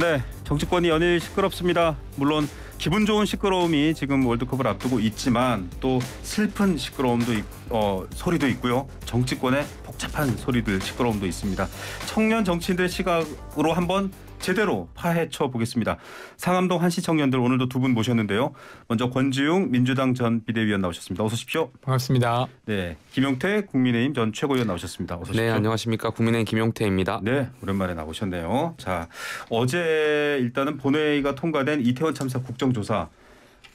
네, 정치권이 연일 시끄럽습니다. 물론 기분 좋은 시끄러움이 지금 월드컵을 앞두고 있지만 또 슬픈 시끄러움도 소리도 있고요. 정치권의 복잡한 소리들, 시끄러움도 있습니다. 청년 정치인들 시각으로 한번 제대로 파헤쳐 보겠습니다. 상암동 한시 청년들 오늘도 두 분 모셨는데요. 먼저 권지웅 민주당 전 비대위원 나오셨습니다. 어서 오십시오. 반갑습니다. 네, 김용태 국민의힘 전 최고위원 나오셨습니다. 어서 오십시오. 네, 안녕하십니까. 국민의힘 김용태입니다. 네, 오랜만에 나오셨네요. 자, 어제 일단은 본회의가 통과된 이태원 참사 국정조사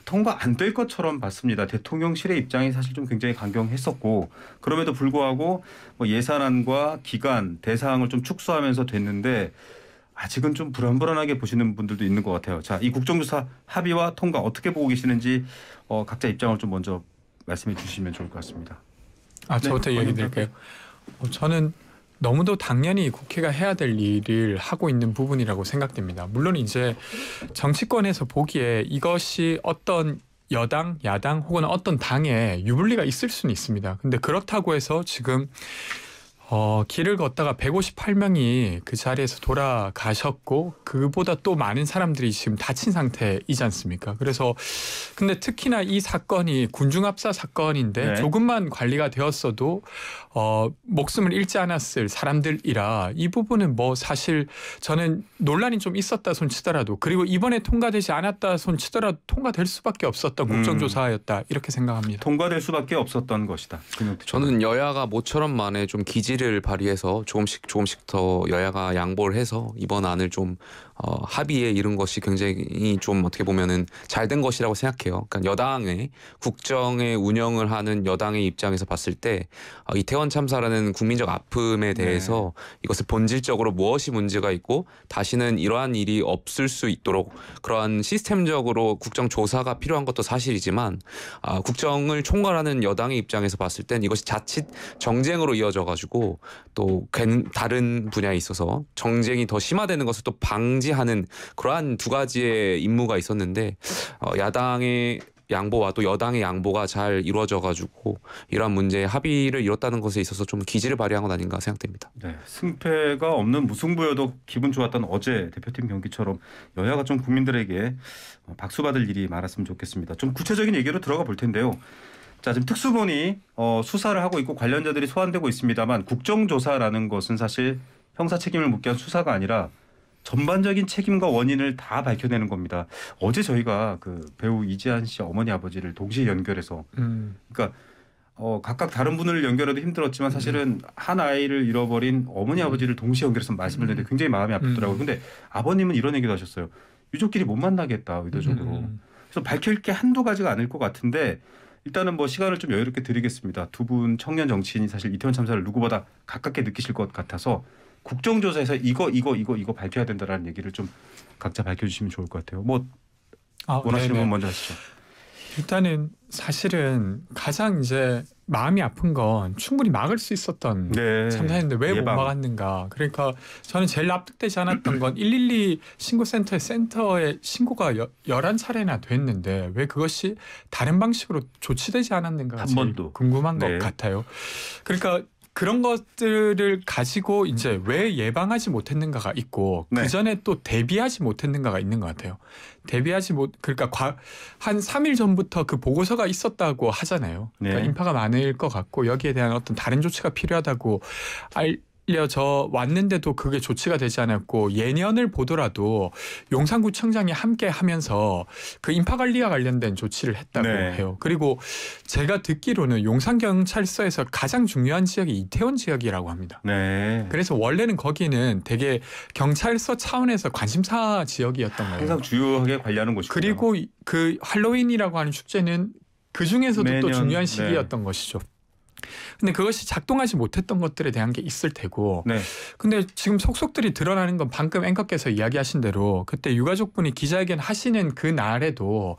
통과 안 될 것처럼 봤습니다. 대통령실의 입장이 사실 좀 굉장히 강경했었고 그럼에도 불구하고 예산안과 기간, 대상을 좀 축소하면서 됐는데 아직은 좀 불안불안하게 보시는 분들도 있는 것 같아요. 자, 이 국정조사 합의와 통과 어떻게 보고 계시는지 각자 입장을 좀 먼저 말씀해 주시면 좋을 것 같습니다. 저부터 얘기 드릴게요. 저는 너무도 당연히 국회가 해야 될 일을 하고 있는 부분이라고 생각됩니다. 물론 이제 정치권에서 보기에 이것이 어떤 여당, 야당 혹은 어떤 당에 유불리가 있을 수는 있습니다. 근데 그렇다고 해서 지금 길을 걷다가 158명이 그 자리에서 돌아가셨고 그보다 또 많은 사람들이 지금 다친 상태이지 않습니까? 그래서 근데 특히나 이 사건이 군중합사 사건인데 조금만 관리가 되었어도 목숨을 잃지 않았을 사람들이라 이 부분은 사실 저는 논란이 좀 있었다 손 치더라도 그리고 이번에 통과되지 않았다 손 치더라도 통과될 수밖에 없었던 국정조사였다 이렇게 생각합니다. 통과될 수밖에 없었던 것이다. 저는 여야가 모처럼 만에 좀 기지를 발휘해서 조금씩 더 여야가 양보를 해서 이번 안을 좀 합의에 이른 것이 굉장히 좀 어떻게 보면은 잘된 것이라고 생각해요. 그러니까 여당의 국정의 운영을 하는 여당의 입장에서 봤을 때 이태원 참사라는 국민적 아픔에 대해서 이것을 본질적으로 무엇이 문제가 있고 다시는 이러한 일이 없을 수 있도록 그러한 시스템적으로 국정조사가 필요한 것도 사실이지만 국정을 총괄하는 여당의 입장에서 봤을 땐 이것이 자칫 정쟁으로 이어져 가지고 또 다른 분야에 있어서 정쟁이 더 심화되는 것을 또 방지하는 그러한 두 가지의 임무가 있었는데 야당의 양보와 또 여당의 양보가 잘 이루어져 가지고 이러한 문제에 합의를 이뤘다는 것에 있어서 좀 기지를 발휘한 것 아닌가 생각됩니다. 네, 승패가 없는 무승부여도 기분 좋았던 어제 대표팀 경기처럼 여야가 좀 국민들에게 박수 받을 일이 많았으면 좋겠습니다. 좀 구체적인 얘기로 들어가 볼 텐데요. 자, 지금 특수본이 수사를 하고 있고 관련자들이 소환되고 있습니다만 국정조사라는 것은 사실 형사 책임을 묻게 한 수사가 아니라 전반적인 책임과 원인을 다 밝혀내는 겁니다. 어제 저희가 그 배우 이지한 씨 어머니 아버지를 동시에 연결해서 그러니까 각각 다른 분을 연결해도 힘들었지만 사실은 한 아이를 잃어버린 어머니 아버지를 동시에 연결해서 말씀을 드렸는데 굉장히 마음이 아프더라고요. 근데 아버님은 이런 얘기도 하셨어요. 유족끼리 못 만나겠다 의도적으로. 그래서 밝힐 게 한두 가지가 아닐 것 같은데 일단은 시간을 좀 여유롭게 드리겠습니다. 두 분 청년 정치인이 사실 이태원 참사를 누구보다 가깝게 느끼실 것 같아서 국정조사에서 이거 밝혀야 된다라는 얘기를 좀 각자 밝혀주시면 좋을 것 같아요. 원하시는 분 먼저 하시죠. 일단은 사실은 가장 이제 마음이 아픈 건 충분히 막을 수 있었던 참사였는데 왜 못 막았는가. 그러니까 저는 제일 납득되지 않았던 건 112 신고센터에 신고가 11차례나 됐는데 왜 그것이 다른 방식으로 조치되지 않았는가가 제일 궁금한 것 같아요. 그러니까 그런 것들을 가지고 이제 왜 예방하지 못했는가가 있고 그 전에 또 대비하지 못했는가가 있는 것 같아요. 그러니까 한 3일 전부터 그 보고서가 있었다고 하잖아요. 그러니까 인파가 많을 것 같고 여기에 대한 어떤 다른 조치가 필요하다고 알려져 왔는데도 그게 조치가 되지 않았고 예년을 보더라도 용산구청장이 함께 하면서 그 인파관리와 관련된 조치를 했다고 해요. 그리고 제가 듣기로는 용산경찰서에서 가장 중요한 지역이 이태원 지역이라고 합니다. 그래서 원래는 거기는 되게 경찰서 차원에서 관심사 지역이었던 거예요. 항상 주요하게 관리하는 곳이고 그리고 그 할로윈이라고 하는 축제는 그 중에서도 또 중요한 시기였던 것이죠. 근데 그것이 작동하지 못했던 것들에 대한 게 있을 테고 근데 지금 속속들이 드러나는 건 방금 앵커께서 이야기하신 대로 그때 유가족분이 기자회견 하시는 그 날에도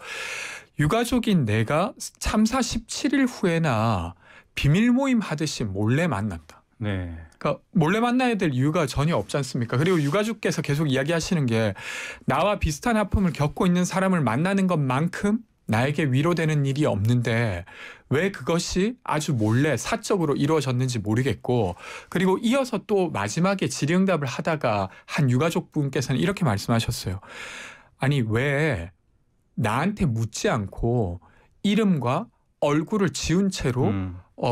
유가족인 내가 참사 17일 후에나 비밀 모임 하듯이 몰래 만난다. 그러니까 몰래 만나야 될 이유가 전혀 없지 않습니까? 그리고 유가족께서 계속 이야기하시는 게 나와 비슷한 아픔을 겪고 있는 사람을 만나는 것만큼 나에게 위로되는 일이 없는데 왜 그것이 아주 몰래 사적으로 이루어졌는지 모르겠고, 그리고 이어서 또 마지막에 질의응답을 하다가 한 유가족분께서는 이렇게 말씀하셨어요. 아니 왜 나한테 묻지 않고 이름과 얼굴을 지운 채로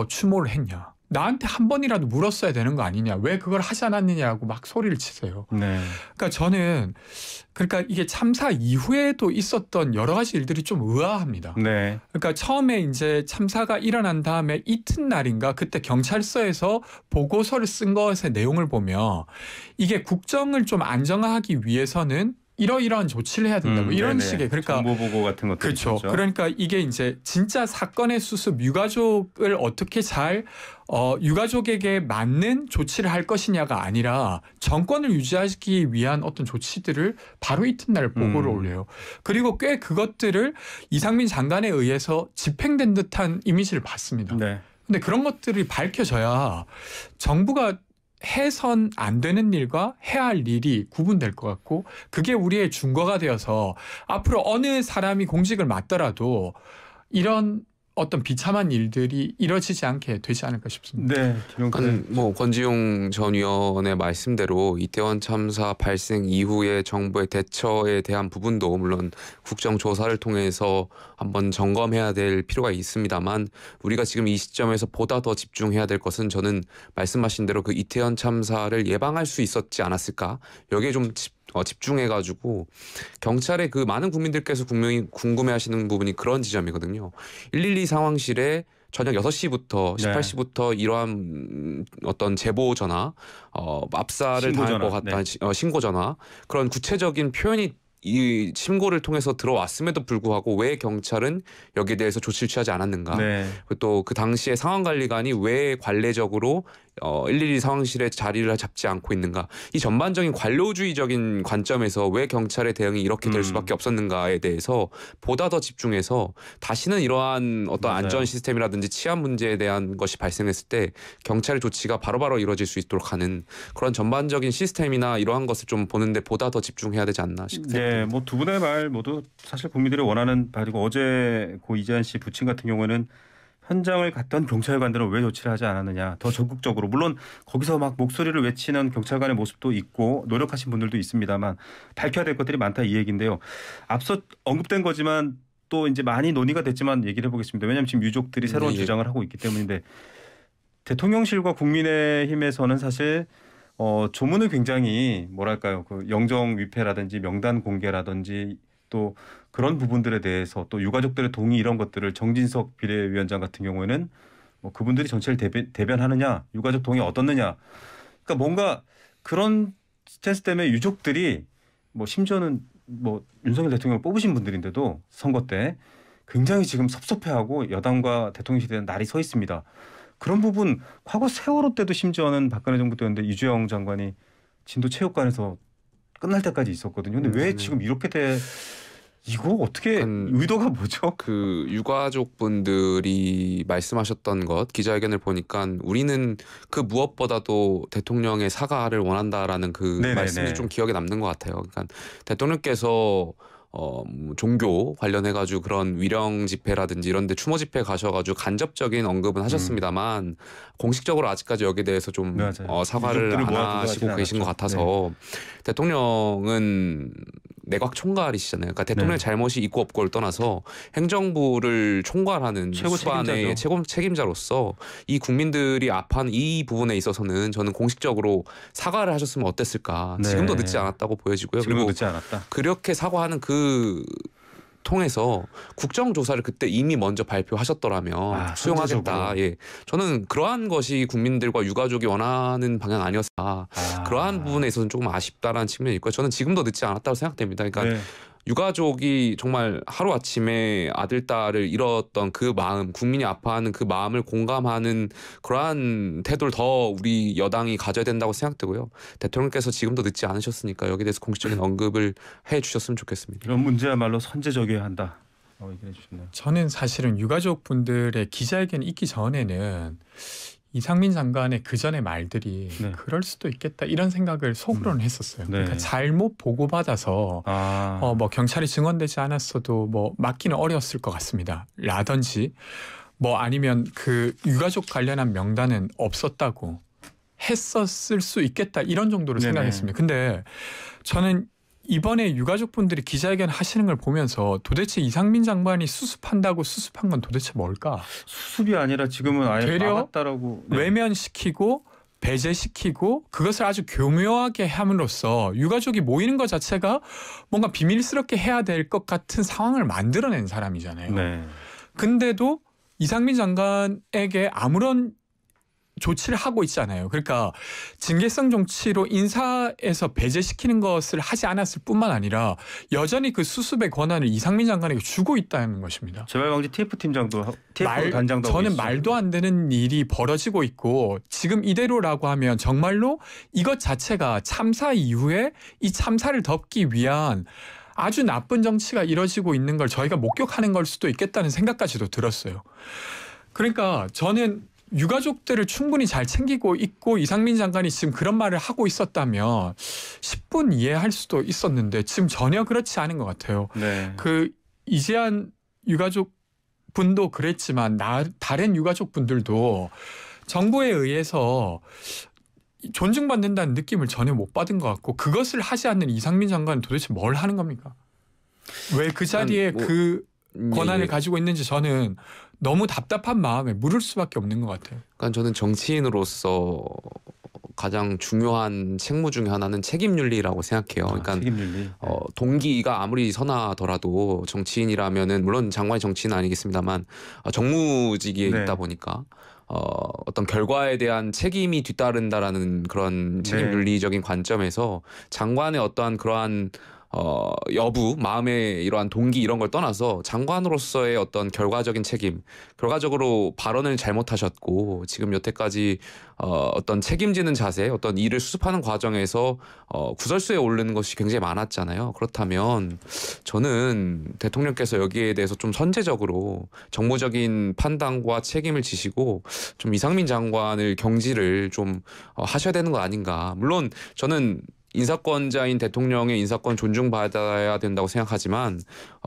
추모를 했냐. 나한테 한 번이라도 물었어야 되는 거 아니냐. 왜 그걸 하지 않았느냐고 막 소리를 치세요. 네. 그러니까 저는 이게 참사 이후에도 있었던 여러 가지 일들이 좀 의아합니다. 네. 그러니까 처음에 이제 참사가 일어난 다음에 이튿날인가 그때 경찰서에서 보고서를 쓴 것의 내용을 보면 이게 국정을 좀 안정화하기 위해서는 이러이러한 조치를 해야 된다고 이런 네네. 식의 그러니까 정보 보고 같은 것들 그렇죠. 있었죠. 그러니까 이게 이제 진짜 사건의 수습 유가족을 어떻게 잘 유가족에게 맞는 조치를 할 것이냐가 아니라 정권을 유지하기 위한 어떤 조치들을 바로 이튿날 보고를 올려요. 그리고 꽤 그것들을 이상민 장관에 의해서 집행된 듯한 이미지를 받습니다. 네. 근데 그런 것들이 밝혀져야 정부가 해선 안 되는 일과 해야 할 일이 구분될 것 같고, 그게 우리의 준거가 되어서 앞으로 어느 사람이 공직을 맡더라도 이런 어떤 비참한 일들이 이뤄지지 않게 되지 않을까 싶습니다. 네, 뭐 권지용 전 위원의 말씀대로 이태원 참사 발생 이후에 정부의 대처에 대한 부분도 물론 국정조사를 통해서 한번 점검해야 될 필요가 있습니다만, 우리가 지금 이 시점에서 보다 더 집중해야 될 것은 저는 말씀하신 대로 그 이태원 참사를 예방할 수 있었지 않았을까, 여기에 좀 집중해가지고 경찰의 그 많은 국민들께서 분명히 궁금해하시는 부분이 그런 지점이거든요. 112 상황실에 저녁 6시부터 18시부터 이러한 어떤 제보 전화, 압사를 당할 것 같다, 신고 전화, 그런 구체적인 표현이 이 신고를 통해서 들어왔음에도 불구하고 왜 경찰은 여기에 대해서 조치를 취하지 않았는가. 또 그 당시에 상황관리관이 왜 관례적으로 112 상황실에 자리를 잡지 않고 있는가. 이 전반적인 관료주의적인 관점에서 왜 경찰의 대응이 이렇게 될 수밖에 없었는가에 대해서 보다 더 집중해서 다시는 이러한 어떤 안전 시스템이라든지 치안 문제에 대한 것이 발생했을 때 경찰의 조치가 바로바로 이루어질 수 있도록 하는 그런 전반적인 시스템이나 이러한 것을 좀 보는데 보다 더 집중해야 되지 않나 싶습니다. 네, 뭐 두 분의 말 모두 사실 국민들이 원하는 바이고, 어제 고 이재한 씨 부친 같은 경우에는 현장을 갔던 경찰관들은 왜 조치를 하지 않았느냐, 더 적극적으로, 물론 거기서 막 목소리를 외치는 경찰관의 모습도 있고 노력하신 분들도 있습니다만 밝혀야 될 것들이 많다 이 얘기인데요. 앞서 언급된 거지만 또 이제 많이 논의가 됐지만 얘기를 해보겠습니다. 왜냐하면 지금 유족들이 새로운 주장을 하고 있기 때문인데, 대통령실과 국민의힘에서는 사실 조문을 굉장히 뭐랄까요, 그 영정 위패라든지 명단 공개라든지 또 그런 부분들에 대해서, 또 유가족들의 동의 이런 것들을, 정진석 비례위원장 같은 경우에는 뭐 그분들이 정치를 대변하느냐, 유가족 동의 얻었느냐, 그러니까 뭔가 그런 스탠스 때문에 유족들이 뭐 심지어는 뭐 윤석열 대통령을 뽑으신 분들인데도 선거 때 굉장히 지금 섭섭해하고 여당과 대통령실에 대한 날이 서 있습니다. 그런 부분 과거 세월호 때도 심지어는 박근혜 정부 때였는데 이주영 장관이 진도체육관에서 끝날 때까지 있었거든요. 근데 왜 지금 이렇게 이거 어떻게 의도가 뭐죠? 그 유가족분들이 말씀하셨던 것, 기자회견을 보니까 우리는 그 무엇보다도 대통령의 사과를 원한다라는 그 말씀이 좀 기억에 남는 것 같아요. 그러니까 대통령께서 종교 관련해가지고 그런 위령 집회라든지 이런 데 추모 집회 가셔가지고 간접적인 언급은 하셨습니다만 공식적으로 아직까지 여기에 대해서 좀 사과를 안 하시고 계신 것 같아서 대통령은 내각 총괄이시잖아요. 그러니까 대통령의 잘못이 있고 없고를 떠나서 행정부를 총괄하는 수반의 최고 책임자로서 이 국민들이 아파하는 이 부분에 있어서는 저는 공식적으로 사과를 하셨으면 어땠을까. 지금도 늦지 않았다고 보여지고요. 지금도 늦지 않았다. 그렇게 사과하는 그 통해서 국정조사를 그때 이미 먼저 발표하셨더라면 수용하겠다. 저는 그러한 것이 국민들과 유가족이 원하는 방향 아니었다. 그러한 부분에 있어서는 조금 아쉽다라는 측면이 있고, 저는 지금도 늦지 않았다고 생각됩니다. 그러니까 유가족이 정말 하루아침에 아들, 딸을 잃었던 그 마음, 국민이 아파하는 그 마음을 공감하는 그러한 태도를 더 우리 여당이 가져야 된다고 생각되고요. 대통령께서 지금도 늦지 않으셨으니까 여기에 대해서 공식적인 언급을 해 주셨으면 좋겠습니다. 이런 문제야말로 선제적이어야 한다. 얘기해 주셨네요. 저는 사실은 유가족 분들의 기자회견이 있기 전에는 이상민 장관의 그 전의 말들이 네. 그럴 수도 있겠다 이런 생각을 속으로는 했었어요. 네. 그러니까 잘못 보고받아서 뭐 경찰이 증언되지 않았어도 뭐 막기는 어려웠을 것 같습니다. 라든지 뭐 아니면 그 유가족 관련한 명단은 없었다고 했었을 수 있겠다 이런 정도로 네네. 생각했습니다. 근데 저는 이번에 유가족분들이 기자회견 하시는 걸 보면서 도대체 이상민 장관이 수습한다고 수습한 건 도대체 뭘까? 수습이 아니라 지금은 아예 되려 막았다라고. 네. 외면시키고 배제시키고 그것을 아주 교묘하게 함으로써 유가족이 모이는 것 자체가 뭔가 비밀스럽게 해야 될 것 같은 상황을 만들어낸 사람이잖아요. 네. 근데도 이상민 장관에게 아무런 조치를 하고 있잖아요. 그러니까 징계성 정치로 인사에서 배제시키는 것을 하지 않았을 뿐만 아니라 여전히 그 수습의 권한을 이상민 장관에게 주고 있다는 것입니다. 재발방지 TF 팀장도 TF 단장도 하고 저는 있어요. 말도 안 되는 일이 벌어지고 있고 지금 이대로라고 하면 정말로 이것 자체가 참사 이후에 이 참사를 덮기 위한 아주 나쁜 정치가 이뤄지고 있는 걸 저희가 목격하는 걸 수도 있겠다는 생각까지도 들었어요. 그러니까 저는 유가족들을 충분히 잘 챙기고 있고 이상민 장관이 지금 그런 말을 하고 있었다면 10분 이해할 수도 있었는데 지금 전혀 그렇지 않은 것 같아요. 네. 그 이재한 유가족 분도 그랬지만 다른 유가족 분들도 정부에 의해서 존중받는다는 느낌을 전혀 못 받은 것 같고 그것을 하지 않는 이상민 장관은 도대체 뭘 하는 겁니까? 왜 그 자리에 그 권한을 가지고 있는지 저는 너무 답답한 마음에 물을 수밖에 없는 것 같아요. 그러니까 저는 정치인으로서 가장 중요한 책무 중에 하나는 책임윤리라고 생각해요. 그러니까 책임윤리. 동기가 아무리 선하더라도 정치인이라면은 물론 장관이 정치인 아니겠습니다만 정무직에 네. 있다 보니까 어떤 결과에 대한 책임이 뒤따른다라는 그런 책임윤리적인 관점에서 장관의 어떠한 그러한 여부, 마음의 이러한 동기 이런 걸 떠나서 장관으로서의 어떤 결과적인 책임, 결과적으로 발언을 잘못하셨고 지금 여태까지 어떤 책임지는 자세, 어떤 일을 수습하는 과정에서 구설수에 오르는 것이 굉장히 많았잖아요. 그렇다면 저는 대통령께서 여기에 대해서 좀 선제적으로 정무적인 판단과 책임을 지시고 좀 이상민 장관을 경질을 좀 하셔야 되는 거 아닌가. 물론 저는 인사권자인 대통령의 인사권 존중받아야 된다고 생각하지만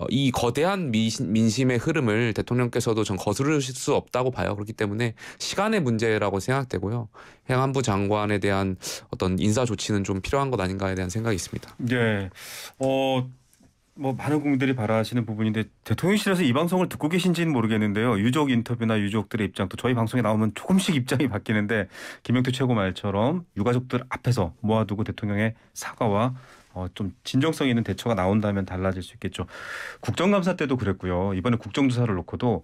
이 거대한 민심의 흐름을 대통령께서도 전 거스르실 수 없다고 봐요. 그렇기 때문에 시간의 문제라고 생각되고요. 행안부 장관에 대한 어떤 인사 조치는 좀 필요한 것 아닌가에 대한 생각이 있습니다. 네. 뭐 많은 국민들이 바라시는 부분인데 대통령실에서 이 방송을 듣고 계신지는 모르겠는데요. 유족 인터뷰나 유족들의 입장 또 저희 방송에 나오면 조금씩 입장이 바뀌는데 김영투 최고 말처럼 유가족들 앞에서 모아두고 대통령의 사과와 좀 진정성 있는 대처가 나온다면 달라질 수 있겠죠. 국정감사 때도 그랬고요. 이번에 국정조사를 놓고도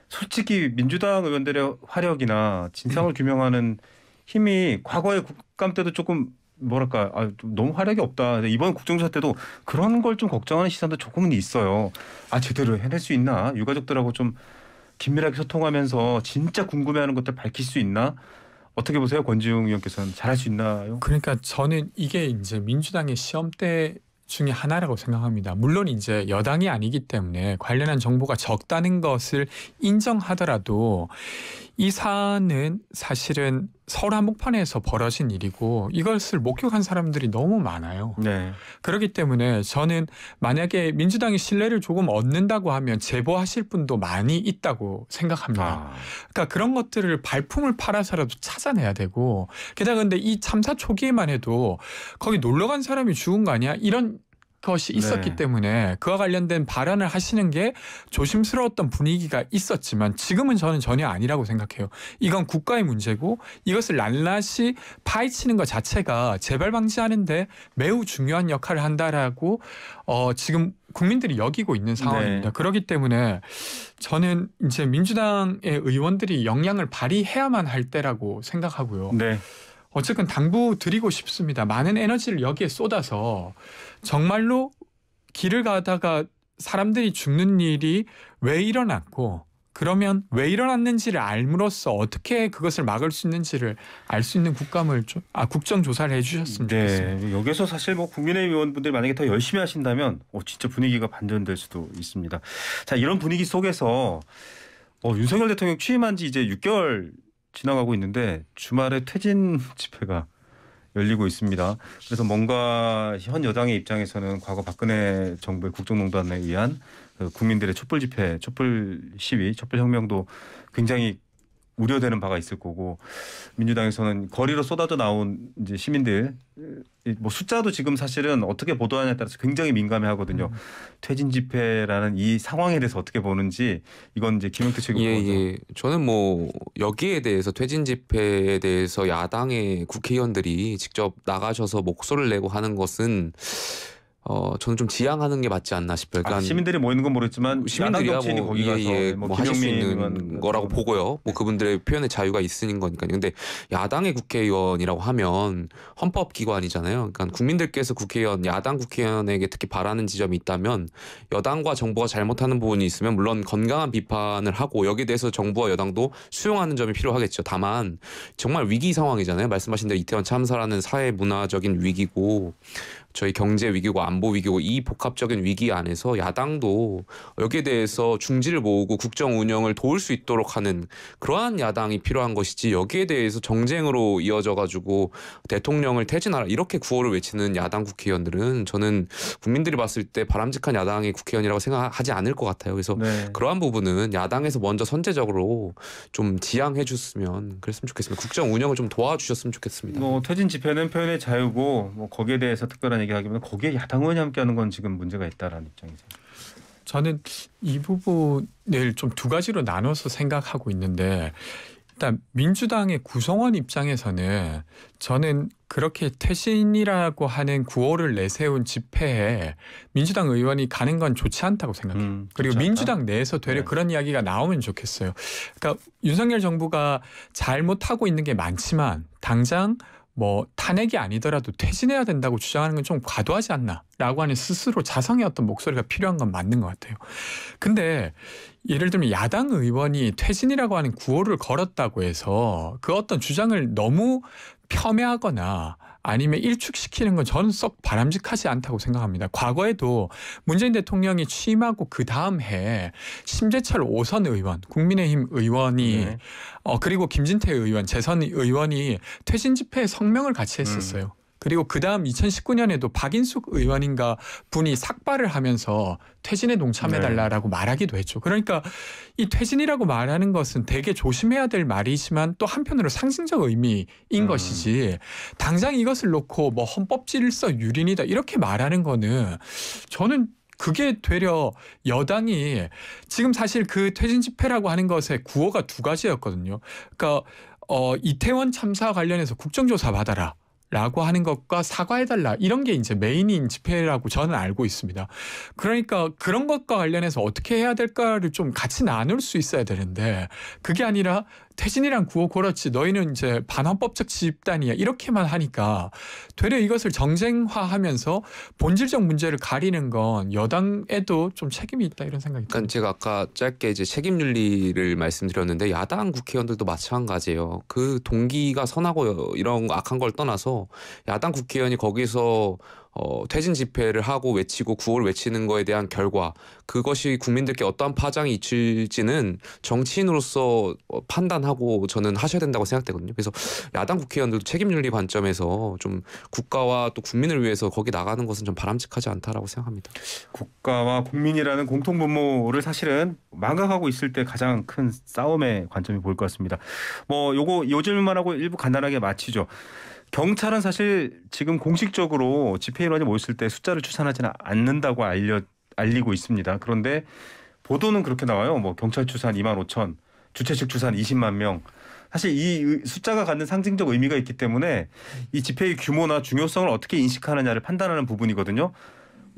솔직히 민주당 의원들의 화력이나 진상을 규명하는 힘이 과거의 국감 때도 조금 뭐랄까 좀 너무 활약이 없다. 이번 국정조사 때도 그런 걸 좀 걱정하는 시선도 조금은 있어요. 제대로 해낼 수 있나? 유가족들하고 좀 긴밀하게 소통하면서 진짜 궁금해하는 것들 밝힐 수 있나? 어떻게 보세요, 권지웅 의원께서는 잘할 수 있나요? 그러니까 저는 이게 이제 민주당의 시험대 중에 하나라고 생각합니다. 물론 이제 여당이 아니기 때문에 관련한 정보가 적다는 것을 인정하더라도 이 사안은 사실은 서울 한복판에서 벌어진 일이고 이것을 목격한 사람들이 너무 많아요. 네. 그렇기 때문에 저는 만약에 민주당이 신뢰를 조금 얻는다고 하면 제보하실 분도 많이 있다고 생각합니다. 그러니까 그런 것들을 발품을 팔아서라도 찾아내야 되고 게다가 근데 이 참사 초기에만 해도 거기 놀러 간 사람이 죽은 거 아니야? 이런 것이 있었기 때문에 그와 관련된 발언을 하시는 게 조심스러웠던 분위기가 있었지만 지금은 저는 전혀 아니라고 생각해요. 이건 국가의 문제고 이것을 낱낱이 파헤치는 것 자체가 재발 방지하는데 매우 중요한 역할을 한다라고 지금 국민들이 여기고 있는 상황입니다. 그렇기 때문에 저는 이제 민주당의 의원들이 역량을 발휘해야만 할 때라고 생각하고요. 어쨌든 당부드리고 싶습니다. 많은 에너지를 여기에 쏟아서 정말로 길을 가다가 사람들이 죽는 일이 왜 일어났고 그러면 왜 일어났는지를 알므로써 어떻게 그것을 막을 수 있는지를 알 수 있는 국정조사를 해주셨으면 좋겠습니다. 여기서 사실 뭐 국민의힘 의원분들이 만약에 더 열심히 하신다면 진짜 분위기가 반전될 수도 있습니다. 자, 이런 분위기 속에서 윤석열 대통령 취임한 지 이제 6개월 지나가고 있는데 주말에 퇴진 집회가 열리고 있습니다. 그래서 뭔가 현 여당의 입장에서는 과거 박근혜 정부의 국정농단에 의한 국민들의 촛불 집회, 촛불 시위, 촛불 혁명도 굉장히 우려되는 바가 있을 거고 민주당에서는 거리로 쏟아져 나온 이제 시민들 뭐 숫자도 지금 사실은 어떻게 보도하냐에 따라서 굉장히 민감해하거든요. 퇴진 집회라는 이 상황에 대해서 어떻게 보는지 이건 이제 김영태 최고위원죠. 예. 저는 뭐 여기에 대해서 퇴진 집회에 대해서 야당의 국회의원들이 직접 나가셔서 목소리를 내고 하는 것은 저는 좀 지양하는 게 맞지 않나 싶어요. 그러니까 시민들이 모이는 건 모르겠지만 시민들이야 야당 정치인이 거기 가서 뭐 하실 수 있는 거라고 보고요. 뭐 그분들의 표현의 자유가 있으신 거니까요. 근데 야당의 국회의원이라고 하면 헌법기관이잖아요. 그러니까 국민들께서 국회의원, 야당 국회의원에게 특히 바라는 지점이 있다면 여당과 정부가 잘못하는 부분이 있으면 물론 건강한 비판을 하고 여기에 대해서 정부와 여당도 수용하는 점이 필요하겠죠. 다만 정말 위기 상황이잖아요. 말씀하신 대로 이태원 참사라는 사회 문화적인 위기고 저희 경제 위기고 안보 위기고 이 복합적인 위기 안에서 야당도 여기에 대해서 중지를 모으고 국정 운영을 도울 수 있도록 하는 그러한 야당이 필요한 것이지 여기에 대해서 정쟁으로 이어져 가지고 대통령을 퇴진하라 이렇게 구호를 외치는 야당 국회의원들은 저는 국민들이 봤을 때 바람직한 야당의 국회의원이라고 생각하지 않을 것 같아요. 그래서 그러한 부분은 야당에서 먼저 선제적으로 좀 지양해 줬으면 그랬으면 좋겠습니다. 국정 운영을 좀 도와주셨으면 좋겠습니다. 퇴진 집회는 표현의 자유고 뭐 거기에 대해서 특별한 얘기하기보다 거기에 야당 의원이 함께하는 건 지금 문제가 있다라는 입장이죠. 저는 이 부분을 좀 두 가지로 나눠서 생각하고 있는데 일단 민주당의 구성원 입장에서는 저는 그렇게 퇴진이라고 하는 구호를 내세운 집회에 민주당 의원이 가는 건 좋지 않다고 생각해요. 그리고 민주당 내에서 되려 그런 이야기가 나오면 좋겠어요. 그러니까 윤석열 정부가 잘못하고 있는 게 많지만 당장 뭐 탄핵이 아니더라도 퇴진해야 된다고 주장하는 건 좀 과도하지 않나라고 하는 스스로 자성의 어떤 목소리가 필요한 건 맞는 것 같아요. 근데 예를 들면 야당 의원이 퇴진이라고 하는 구호를 걸었다고 해서 그 어떤 주장을 너무 폄훼하거나 아니면 일축시키는 건 저는 썩 바람직하지 않다고 생각합니다. 과거에도 문재인 대통령이 취임하고 그 다음 해에 심재철 5선 의원, 국민의힘 의원이 그리고 김진태 의원, 재선 의원이 퇴진 집회에 성명을 같이 했었어요. 그리고 그 다음 2019년에도 박인숙 의원인가 분이 삭발을 하면서 퇴진에 동참해달라고 말하기도 했죠. 그러니까 이 퇴진이라고 말하는 것은 되게 조심해야 될 말이지만 또 한편으로 상징적 의미인 것이지 당장 이것을 놓고 뭐 헌법 질서 유린이다 이렇게 말하는 거는 저는 그게 되려 여당이 지금 사실 그 퇴진 집회라고 하는 것의 구호가 두 가지였거든요. 그러니까 이태원 참사 관련해서 국정조사 받아라. 라고 하는 것과 사과해달라 이런 게 이제 메인인 집회라고 저는 알고 있습니다. 그러니까 그런 것과 관련해서 어떻게 해야 될까를 좀 같이 나눌 수 있어야 되는데 그게 아니라 퇴진이란 구호 걸었지 너희는 이제 반헌법적 집단이야 이렇게만 하니까 되려 이것을 정쟁화하면서 본질적 문제를 가리는 건 여당에도 좀 책임이 있다 이런 생각이 듭니다. 그러니까 제가 아까 짧게 이제 책임 윤리를 말씀드렸는데 야당 국회의원들도 마찬가지예요. 그 동기가 선하고 이런 악한 걸 떠나서 야당 국회의원이 거기서 퇴진 집회를 하고 외치고 구호를 외치는 거에 대한 결과 그것이 국민들께 어떠한 파장이 있을지는 정치인으로서 판단하고 저는 하셔야 된다고 생각되거든요. 그래서 야당 국회의원들도 책임윤리 관점에서 좀 국가와 또 국민을 위해서 거기 나가는 것은 좀 바람직하지 않다라고 생각합니다. 국가와 국민이라는 공통분모를 사실은 망각하고 있을 때 가장 큰 싸움의 관점이 보일 것 같습니다. 뭐 요 질문만 하고 일부 간단하게 마치죠. 경찰은 사실 지금 공식적으로 집회인원이 모였을 때 숫자를 추산하지는 않는다고 알리고 있습니다. 그런데 보도는 그렇게 나와요. 뭐 경찰 추산 2만 5천, 주최 측 추산 20만 명. 사실 이 숫자가 갖는 상징적 의미가 있기 때문에 이 집회의 규모나 중요성을 어떻게 인식하느냐를 판단하는 부분이거든요.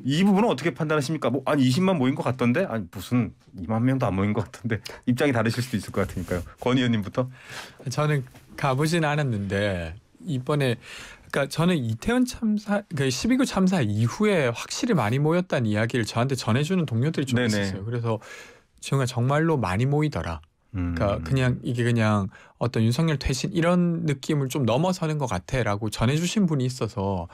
이 부분은 어떻게 판단하십니까? 뭐 아니 20만 모인 것 같던데 아니 무슨 2만 명도 안 모인 것 같은데 입장이 다르실 수도 있을 것 같으니까요. 권 의원님부터. 저는 가보진 않았는데 이번에 그러니까 저는 이태원 참사, 그러니까 12구 참사 이후에 확실히 많이 모였다는 이야기를 저한테 전해주는 동료들이 좀 있었어요. 그래서 정말로 많이 모이더라. 그러니까 그냥 이게 그냥 어떤 윤석열 퇴진 이런 느낌을 좀 넘어서는 것 같아라고 전해주신 분이 있어서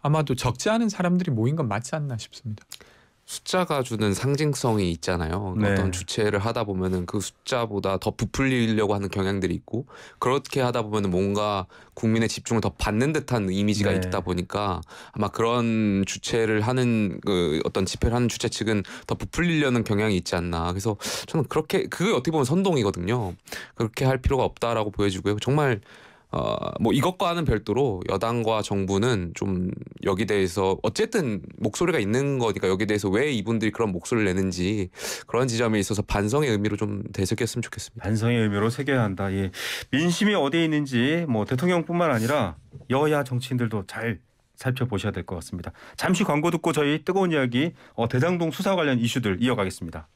아마도 적지 않은 사람들이 모인 건 맞지 않나 싶습니다. 숫자가 주는 상징성이 있잖아요. 네. 어떤 주체를 하다 보면은 그 숫자보다 더 부풀리려고 하는 경향들이 있고 그렇게 하다 보면은 뭔가 국민의 집중을 더 받는 듯한 이미지가 네. 있다 보니까 아마 그런 주체를 하는 그 어떤 집회를 하는 주체 측은 더 부풀리려는 경향이 있지 않나. 그래서 저는 그렇게 그게 어떻게 보면 선동이거든요. 그렇게 할 필요가 없다라고 보여지고요. 정말 뭐 이것과는 별도로 여당과 정부는 좀 여기 대해서 어쨌든 목소리가 있는 거니까 여기 대해서 왜 이분들이 그런 목소리를 내는지 그런 지점에 있어서 반성의 의미로 좀 되새겼으면 좋겠습니다. 반성의 의미로 새겨야 한다. 예. 민심이 어디에 있는지 뭐 대통령뿐만 아니라 여야 정치인들도 잘 살펴보셔야 될 것 같습니다. 잠시 광고 듣고 저희 뜨거운 이야기 대장동 수사 관련 이슈들 이어가겠습니다.